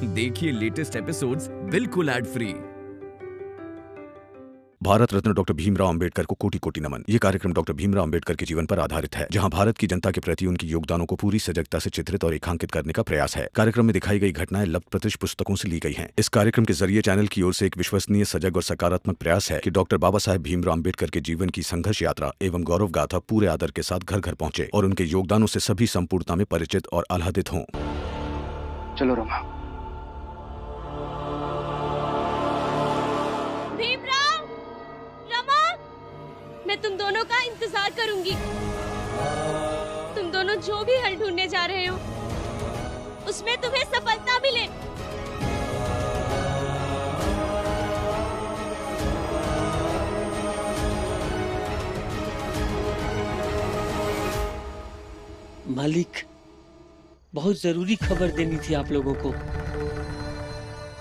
देखिए latest episodes बिल्कुल ad free. Bharat Ratna doctor Bhimrao Ambedkar को कोटि कोटि नमन। ये कार्यक्रम डॉक्टर भीमराव अंबेडकर के जीवन पर आधारित है, जहां भारत की जनता के प्रति उनके योगदानों को पूरी सजगता से चित्रित और रेखांकित करने का प्रयास है। कार्यक्रम में दिखाई गई घटनाएं लब्ध पुस्तकों से ली गई हैं। इस कार्यक्रम के जरिए चैनल की ओर से एक विश्वसनीय, सजग और सकारात्मक प्रयास है कि डॉक्टर बाबा साहेब भीमराव अंबेडकर के जीवन की संघर्ष यात्रा एवं गौरव गाथा पूरे आदर के साथ घर घर पहुंचे और उनके योगदानों से सभी संपूर्णता में परिचित और आह्लादित हों। चलो रमा। मैं तुम दोनों का इंतजार करूंगी। तुम दोनों जो भी हल ढूंढने जा रहे हो उसमें तुम्हें सफलता मिले। मालिक, बहुत जरूरी खबर देनी थी आप लोगों को।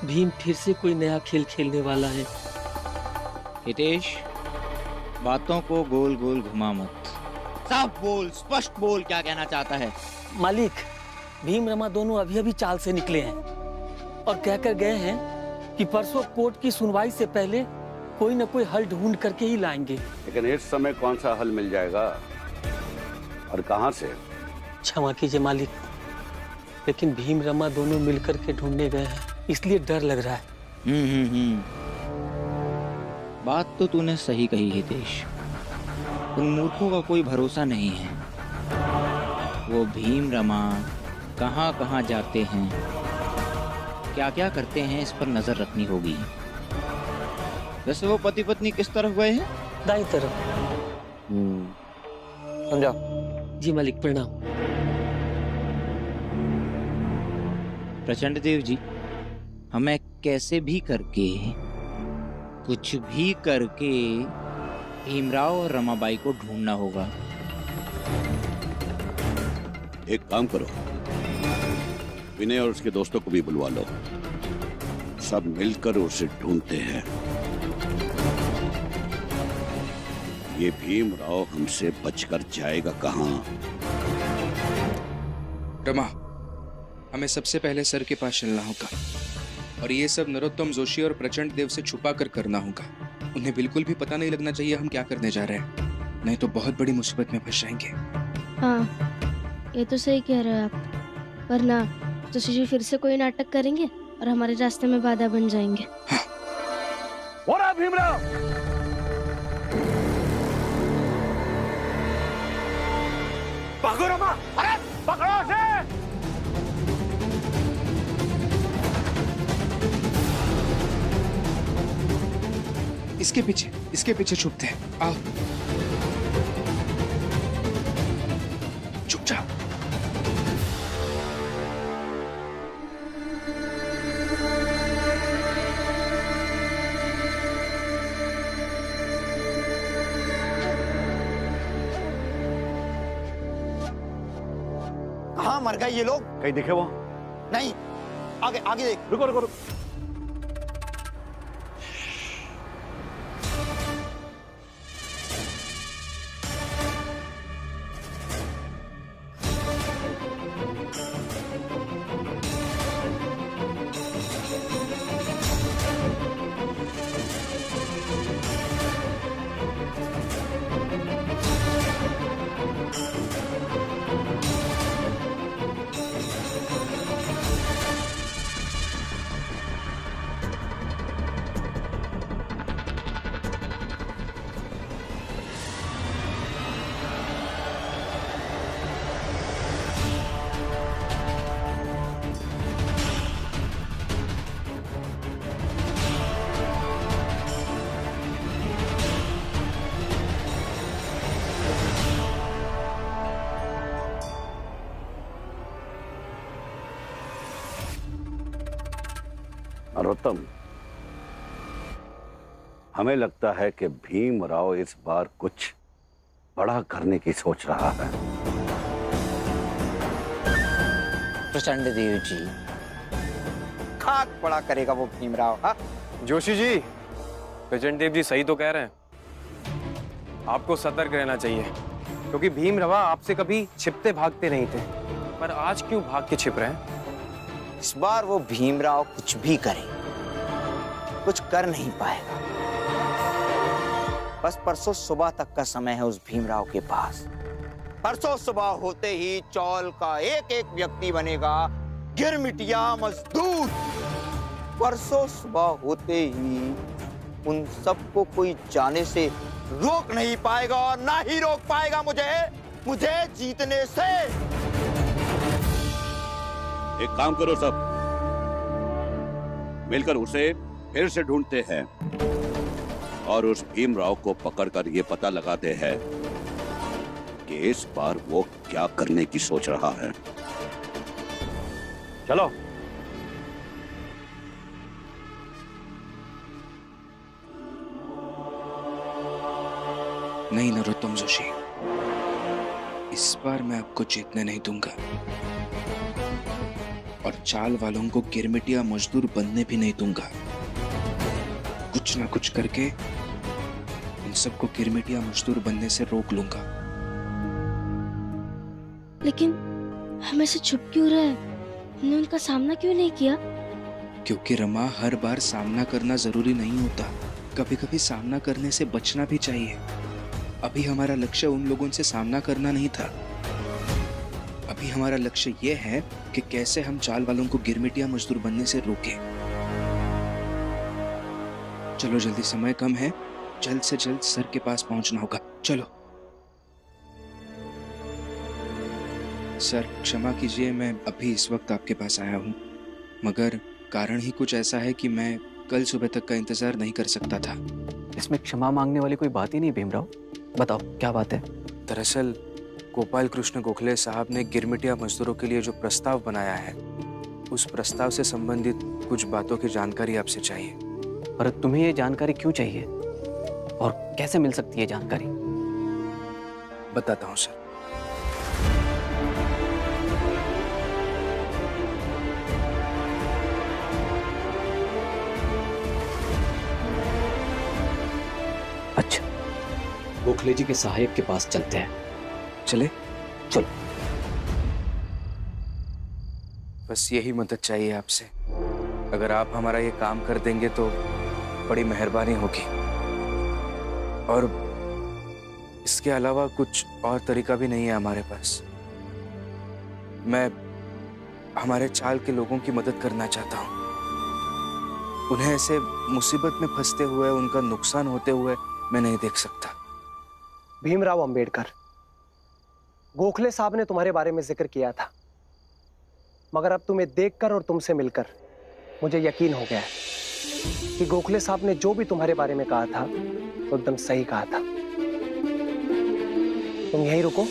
भीम फिर से कोई नया खेल खेलने वाला है। हितेश, बातों को गोल गोल घुमा मत, साफ बोल, स्पष्ट बोल, क्या कहना चाहता है? मालिक, भीम रमा दोनों अभी अभी चाल से निकले हैं और कहकर गए हैं कि परसों कोर्ट की सुनवाई से पहले कोई न कोई हल ढूंढ करके ही लाएंगे। लेकिन इस समय कौन सा हल मिल जाएगा और कहां से? क्षमा कीजिए मालिक, लेकिन भीम रमा दोनों मिलकर के ढूंढने गए हैं, इसलिए डर लग रहा है। बात तो तूने सही कही हितेश। उन मूर्खों का कोई भरोसा नहीं है। वो भीम रमा कहाँ कहाँ जाते हैं, क्या क्या करते हैं, इस पर नजर रखनी होगी। वैसे वो पति पत्नी किस तरफ गए हैं? दाई तरफ। समझा? जी मालिक, प्रणाम। प्रचंड देव जी, हमें कैसे भी करके, कुछ भी करके भीमराव और रमाबाई को ढूंढना होगा। एक काम करो, विनय और उसके दोस्तों को भी बुलवा लो, सब मिलकर उसे ढूंढते हैं। ये भीमराव हमसे बचकर जाएगा कहां? रमा, हमें सबसे पहले सर के पास चलना होगा और ये सब नरोत्तम जोशी और प्रचंड देव से छुपा कर करना होगा। उन्हें बिल्कुल भी पता नहीं लगना चाहिए हम क्या करने जा रहे हैं, नहीं तो बहुत बड़ी मुसीबत में फंस जाएंगे। हाँ, ये तो सही कह रहे हैं आप, वरना जोशी जी फिर से कोई नाटक करेंगे और हमारे रास्ते में बाधा बन जाएंगे। हाँ। बोला भीमराव, पकड़ो रमा, अरे पकड़ो से। इसके पीछे छुपते हैं। आओ, छुप जा। कहाँ मर गए ये लोग? कहीं दिखे वो? नहीं, आगे आगे देख। रुको रुको रुको। नरोत्तम, हमें लगता है कि भीमराव इस बार कुछ बड़ा करने की सोच रहा है। प्रचंड देव जी, खाक बड़ा करेगा वो भीमराव। हाँ जोशी जी, प्रचंड देव जी सही तो कह रहे हैं। आपको सतर्क रहना चाहिए, क्योंकि भीम रवा आपसे कभी छिपते भागते नहीं थे, पर आज क्यों भाग के छिप रहे हैं? इस बार वो भीमराव कुछ भी करे, कुछ कर नहीं पाएगा। बस परसों सुबह तक का समय है उस भीमराव के पास। परसों सुबह होते ही चौल का एक एक व्यक्ति बनेगा गिरमिटिया मजदूर। परसों सुबह होते ही उन सबको कोई जाने से रोक नहीं पाएगा और ना ही रोक पाएगा मुझे जीतने से। एक काम करो सब, मिलकर उसे फिर से ढूंढते हैं और उस भीमराव को पकड़कर ये पता लगाते हैं कि इस बार वो क्या करने की सोच रहा है। चलो। नहीं नरोत्तम जोशी, इस बार मैं आपको जीतने नहीं दूंगा और चाल वालों को गिरमिटिया मजदूर बनने भी नहीं दूंगा। कुछ ना कुछ करके इन सबको गिरमिटिया मजदूर बनने से रोक लूंगा। लेकिन हम ऐसे छुप क्यों रहे? हमने उनका सामना क्यों नहीं किया? क्योंकि रमा, हर बार सामना करना जरूरी नहीं होता, कभी कभी सामना करने से बचना भी चाहिए। अभी हमारा लक्ष्य उन लोगों से सामना करना नहीं था। अभी हमारा लक्ष्य यह है कि कैसे हम चाल वालों को गिरमिटिया मजदूर बनने से रोकें। चलो जल्दी, समय कम है, जल्द से जल्द सर के पास पहुंचना होगा। चलो सर, क्षमा कीजिए मैं अभी इस वक्त आपके पास आया हूं, मगर कारण ही कुछ ऐसा है कि मैं कल सुबह तक का इंतजार नहीं कर सकता था। इसमें क्षमा मांगने वाली कोई बात ही नहीं भीमराव, बताओ क्या बात है? दरअसल गोपाल कृष्ण गोखले साहब ने गिरमिटिया मजदूरों के लिए जो प्रस्ताव बनाया है, उस प्रस्ताव से संबंधित कुछ बातों की जानकारी आपसे चाहिए। पर तुम्हें ये जानकारी क्यों चाहिए और कैसे मिल सकती है जानकारी? बताता हूँ सर। अच्छा, गोखले जी के सहायक के पास चलते हैं। चले? चलो। बस यही मदद चाहिए आपसे। अगर आप हमारा ये काम कर देंगे तो बड़ी मेहरबानी होगी। और इसके अलावा कुछ और तरीका भी नहीं है हमारे पास। मैं हमारे चाल के लोगों की मदद करना चाहता हूँ। उन्हें ऐसे मुसीबत में फंसते हुए, उनका नुकसान होते हुए मैं नहीं देख सकता। भीमराव अंबेडकर, गोखले साहब ने तुम्हारे बारे में जिक्र किया था, मगर अब तुम्हें देखकर और तुमसे मिलकर मुझे यकीन हो गया है कि गोखले साहब ने जो भी तुम्हारे बारे में कहा था तो एकदम सही कहा था। तुम यहीं रुको,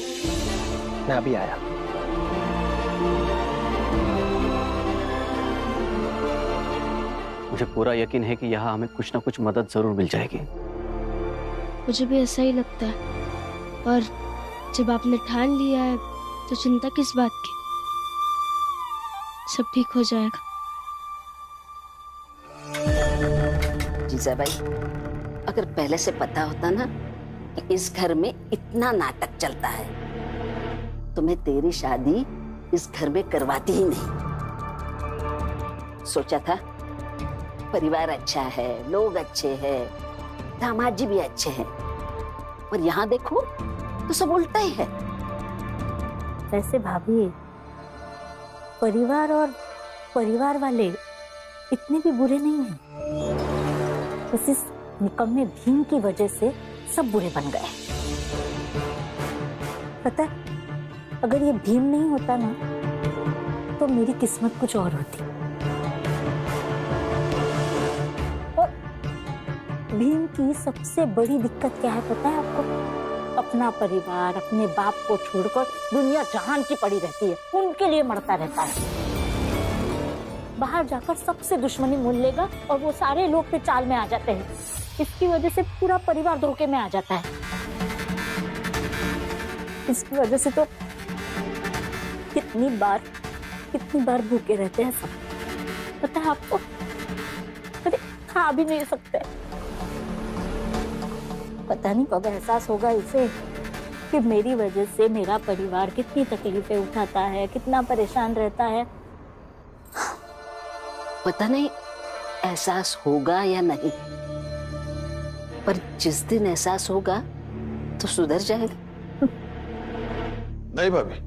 मैं अभी आया। मुझे पूरा यकीन है कि यहाँ हमें कुछ ना कुछ मदद जरूर मिल जाएगी। मुझे भी ऐसा ही लगता है, और जब आपने ठान लिया है तो चिंता किस बात की? सब ठीक हो जाएगा। जीजाबाई, अगर पहले से पता होता ना कि इस घर में इतना नाटक चलता है तो मैं तेरी शादी इस घर में करवाती ही नहीं। सोचा था परिवार अच्छा है, लोग अच्छे हैं, दामाद जी भी अच्छे हैं, और यहाँ देखो तो सब उल्टा ही है। वैसे भाभी, परिवार और परिवार वाले इतने भी बुरे नहीं हैं। बस इस निकम्मे भीम की वजह से सब बुरे बन गए। पता है, अगर ये भीम नहीं होता ना तो मेरी किस्मत कुछ और होती। और भीम की सबसे बड़ी दिक्कत क्या है पता है आपको? अपना परिवार, अपने बाप को छोड़कर दुनिया जहान की पड़ी रहती है, उनके लिए मरता रहता है। बाहर जाकर सबसे दुश्मनी मोल लेगा और वो सारे लोग फिर चाल में आ जाते हैं। इसकी वजह से पूरा परिवार धोखे में आ जाता है। इसकी वजह से तो कितनी बार भूखे रहते हैं सब, पता है आपको? अरे खा भी नहीं सकते। पता नहीं कब एहसास होगा इसे कि मेरी वजह से मेरा परिवार कितनी तकलीफें उठाता है, कितना परेशान रहता है। पता नहीं एहसास होगा या नहीं, पर जिस दिन एहसास होगा तो सुधर जाएगा। नहीं भाभी,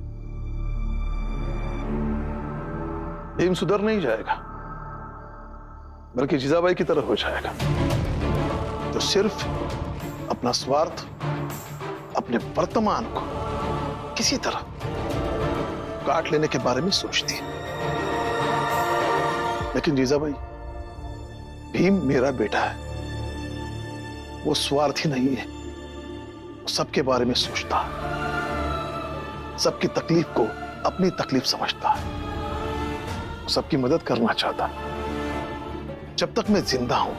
भीम सुधर नहीं जाएगा, बल्कि जीजाबाई की तरह हो जाएगा, तो सिर्फ अपना स्वार्थ, अपने वर्तमान को किसी तरह काट लेने के बारे में सोचती है। लेकिन जीजाबाई, भीम मेरा बेटा है, वो स्वार्थी नहीं है, वो सबके बारे में सोचता है, सबकी तकलीफ को अपनी तकलीफ समझता है, सबकी मदद करना चाहता है। जब तक मैं जिंदा हूं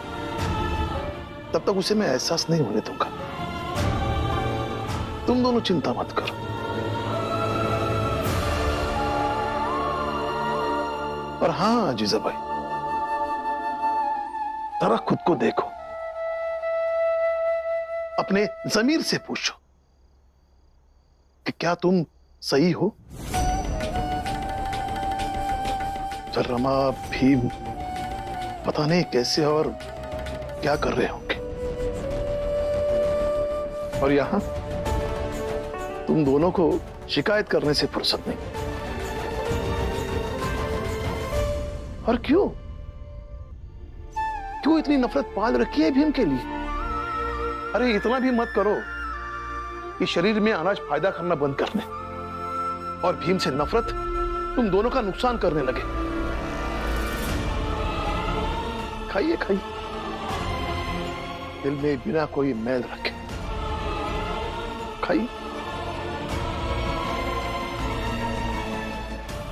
तब तक उसे मैं एहसास नहीं होने दूंगा। तुम दोनों चिंता मत करो। पर हां जीजाबाई, जरा खुद को देखो, अपने जमीर से पूछो कि क्या तुम सही हो? रमा, भीम पता नहीं कैसे और क्या कर रहे होंगे, और यहां तुम दोनों को शिकायत करने से फुर्सत नहीं। और क्यों क्यों इतनी नफरत पाल रखी है भीम के लिए? अरे इतना भी मत करो कि शरीर में अनाज फायदा करना बंद करने और भीम से नफरत तुम दोनों का नुकसान करने लगे। खाइए खाइए, दिल में बिना कोई मैल रखे खाइए।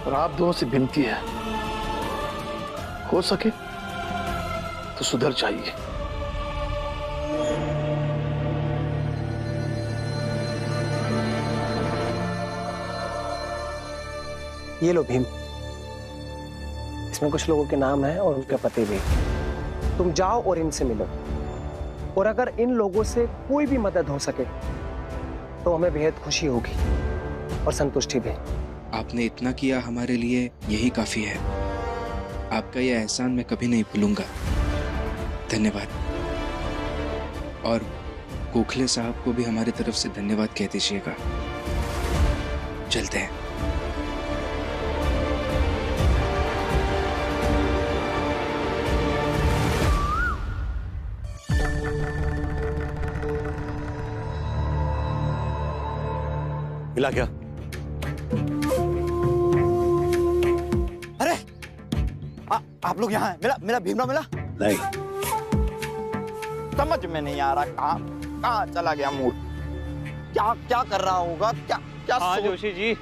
और आप दोनों से विनती है, हो सके तो सुधर जाइए। ये लो भीम, इसमें कुछ लोगों के नाम हैं और उनके पते भी। तुम जाओ और इनसे मिलो, और अगर इन लोगों से कोई भी मदद हो सके तो हमें बेहद खुशी होगी और संतुष्टि भी। आपने इतना किया हमारे लिए, यही काफी है। आपका यह एहसान मैं कभी नहीं भूलूंगा। धन्यवाद। और गोखले साहब को भी हमारी तरफ से धन्यवाद कह दीजिएगा। चलते हैं। मिला क्या? अरे आप लोग यहाँ हैं? मेरा भीमराव मिला? नहीं। समझ में नहीं आ रहा कहाँ चला गया मूड। क्या कर रहा होगा? क्या हाँ जोशी जी।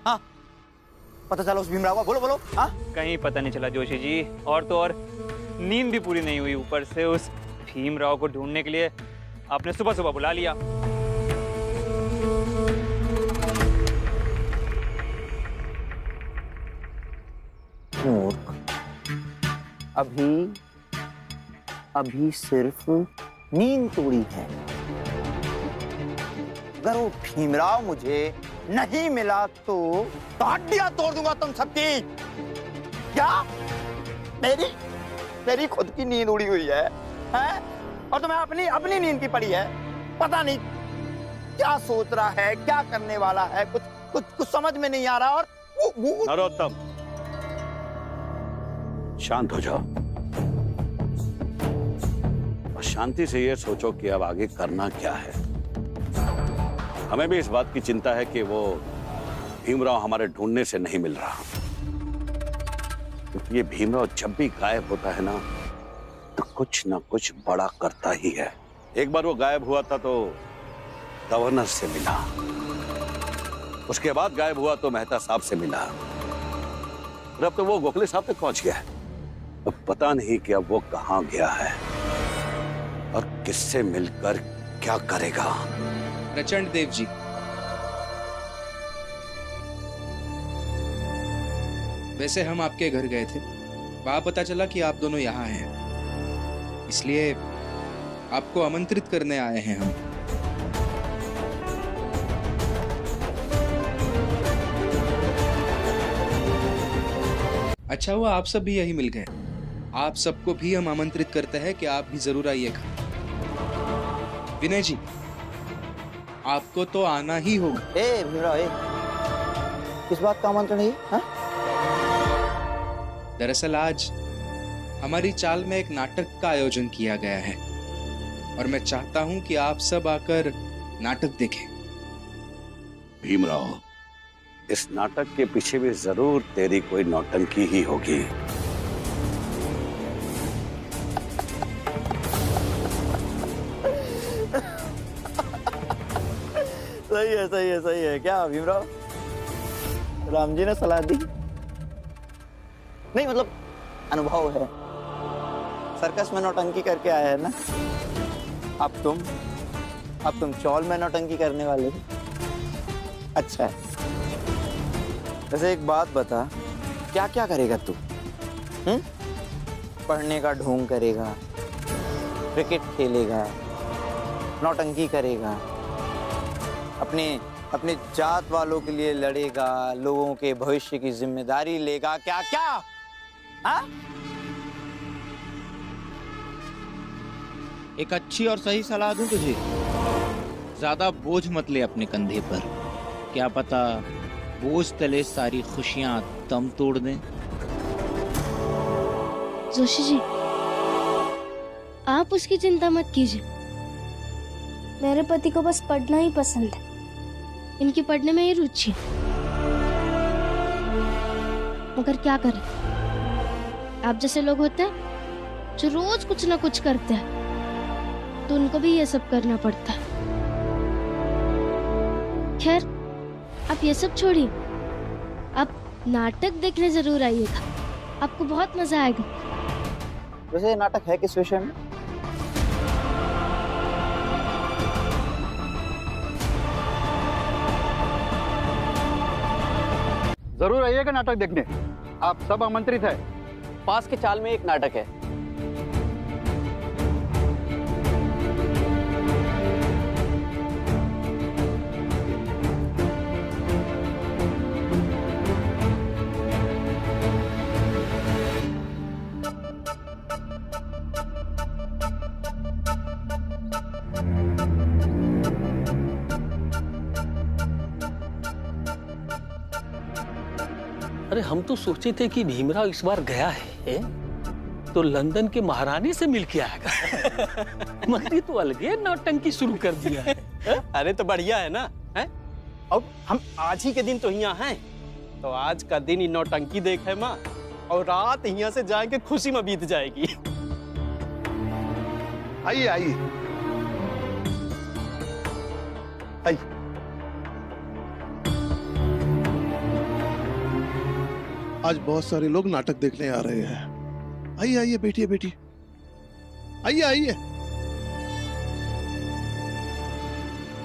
हाँ पता चला उस भीमराव का? बोलो। हाँ कहीं पता नहीं चला जोशी जी, और तो और नींद भी पूरी नहीं हुई। ऊपर से उस भीमराव को ढूंढने के लिए आपने सुबह सुबह बुला लिया। अभी सिर्फ नींद तोड़ी है। अगर वो भीमराव मुझे नहीं मिला तो हड्डियां तोड़ दूंगा तुम सबकी। क्या तेरी खुद की नींद उड़ी हुई है? और तुम्हें अपनी नींद की पड़ी है। पता नहीं क्या सोच रहा है, क्या करने वाला है, कुछ समझ में नहीं आ रहा। और नरोत्तम, शांत हो जाओ और शांति से ये सोचो कि अब आगे करना क्या है। हमें भी इस बात की चिंता है कि वो भीमराव हमारे ढूंढने से नहीं मिल रहा, क्योंकि ये भीमराव जब भी गायब होता है ना तो कुछ ना कुछ बड़ा करता ही है। एक बार वो गायब हुआ था तो गवर्नर से मिला, उसके बाद गायब हुआ तो मेहता साहब से मिला, और अब तो वो गोखले साहब तक पहुंच गया है। अब पता नहीं कि अब वो कहां गया है और किससे मिलकर क्या करेगा। प्रचंड देव जी, वैसे हम आपके घर गए थे, वहां पता चला कि आप दोनों यहाँ हैं, इसलिए आपको आमंत्रित करने आए हैं हम। अच्छा हुआ आप सब भी यही मिल गए। आप सबको भी हम आमंत्रित करते हैं कि आप भी जरूर आइएगा। विनय जी, आपको तो आना ही होगा। भीमराव, किस बात का आमंत्रण है? हाँ? दरअसल आज हमारी चाल में एक नाटक का आयोजन किया गया है और मैं चाहता हूं कि आप सब आकर नाटक देखें। भीमराव, इस नाटक के पीछे भी जरूर तेरी कोई नौटंकी ही होगी। सही है। क्या भीमराव, राम जी ने सलाह दी? नहीं मतलब अनुभव है, सर्कस में नौटंकी करके आया है ना। अब तुम चौल में नौटंकी करने वाले हो। अच्छा है। वैसे एक बात बता, क्या क्या करेगा तू? पढ़ने का ढोंग करेगा, क्रिकेट खेलेगा, नौटंकी करेगा, अपने जात वालों के लिए लड़ेगा, लोगों के भविष्य की जिम्मेदारी लेगा, क्या क्या? हाँ? एक अच्छी और सही सलाह दूं तुझे, ज्यादा बोझ मत ले अपने कंधे पर। क्या पता बोझ तले सारी खुशियां दम तोड़ दें। जोशी जी, आप उसकी चिंता मत कीजिए। मेरे पति को बस पढ़ना ही पसंद है, इनकी पढ़ने में ही रुचि है। मगर क्या करें, आप जैसे लोग होते हैं जो रोज कुछ ना कुछ करते हैं, तो उनको भी ये सब करना पड़ता है। खैर, आप ये सब छोड़िए, आप नाटक देखने जरूर आइएगा, आपको बहुत मजा आएगा। वैसे नाटक है किस विषय में? जरूर आइएगा नाटक देखने, आप सब आमंत्रित है। पास के चाल में एक नाटक है। अरे हम तो सोचे थे कि भीमराव इस बार गया है तो लंदन के महारानी से मिल के आएगा। मगर तो अलगे नौटंकी शुरू कर दिया है। अरे तो बढ़िया है ना, है? अब हम आज ही के दिन तो यहाँ हैं, तो आज का दिन ही नौटंकी देखे माँ, और रात यहाँ से जाएंगे खुशी में बीत जाएगी। आइए आइए आइए। आज बहुत सारे लोग नाटक देखने आ रहे हैं। आइए आइए, बैठिए बैठिए, आइए आइए।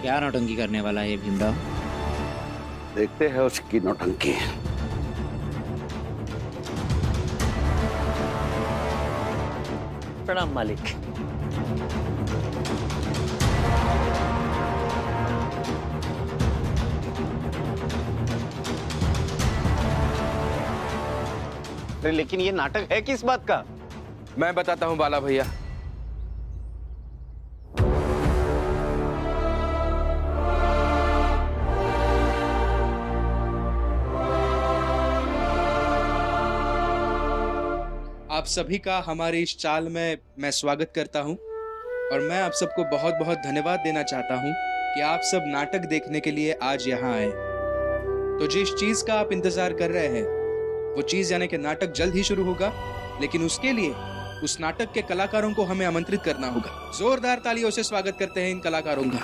क्या नौटंकी करने वाला है भीमराव? देखते हैं उसकी नौटंकी। प्रणाम मालिक। लेकिन ये नाटक है किस बात का? मैं बताता हूँ बाला भैया। आप सभी का हमारी इस चाल में मैं स्वागत करता हूं और मैं आप सबको बहुत बहुत धन्यवाद देना चाहता हूं कि आप सब नाटक देखने के लिए आज यहाँ आए। तो जिस चीज का आप इंतजार कर रहे हैं वो चीज यानी कि नाटक जल्द ही शुरू होगा, लेकिन उसके लिए उस नाटक के कलाकारों को हमें आमंत्रित करना होगा। जोरदार तालियों से स्वागत करते हैं इन कलाकारों का।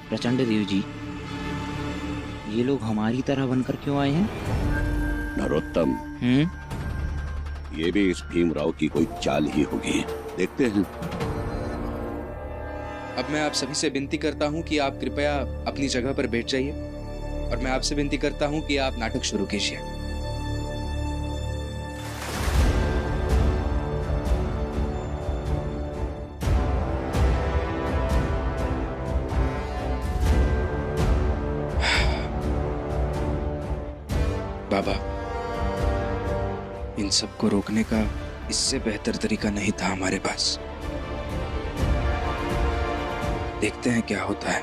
प्रचंड देव जी, ये लोग हमारी तरह बनकर क्यों आए हैं? नरोत्तम, ये भी इस भीमराव की कोई चाल ही होगी। देखते हैं। अब मैं आप सभी से विनती करता हूँ कि आप कृपया अपनी जगह पर बैठ जाइए और मैं आपसे विनती करता हूँ कि आप नाटक शुरू कीजिए। बाबा, इन सबको रोकने का इससे बेहतर तरीका नहीं था हमारे पास। देखते हैं क्या होता है।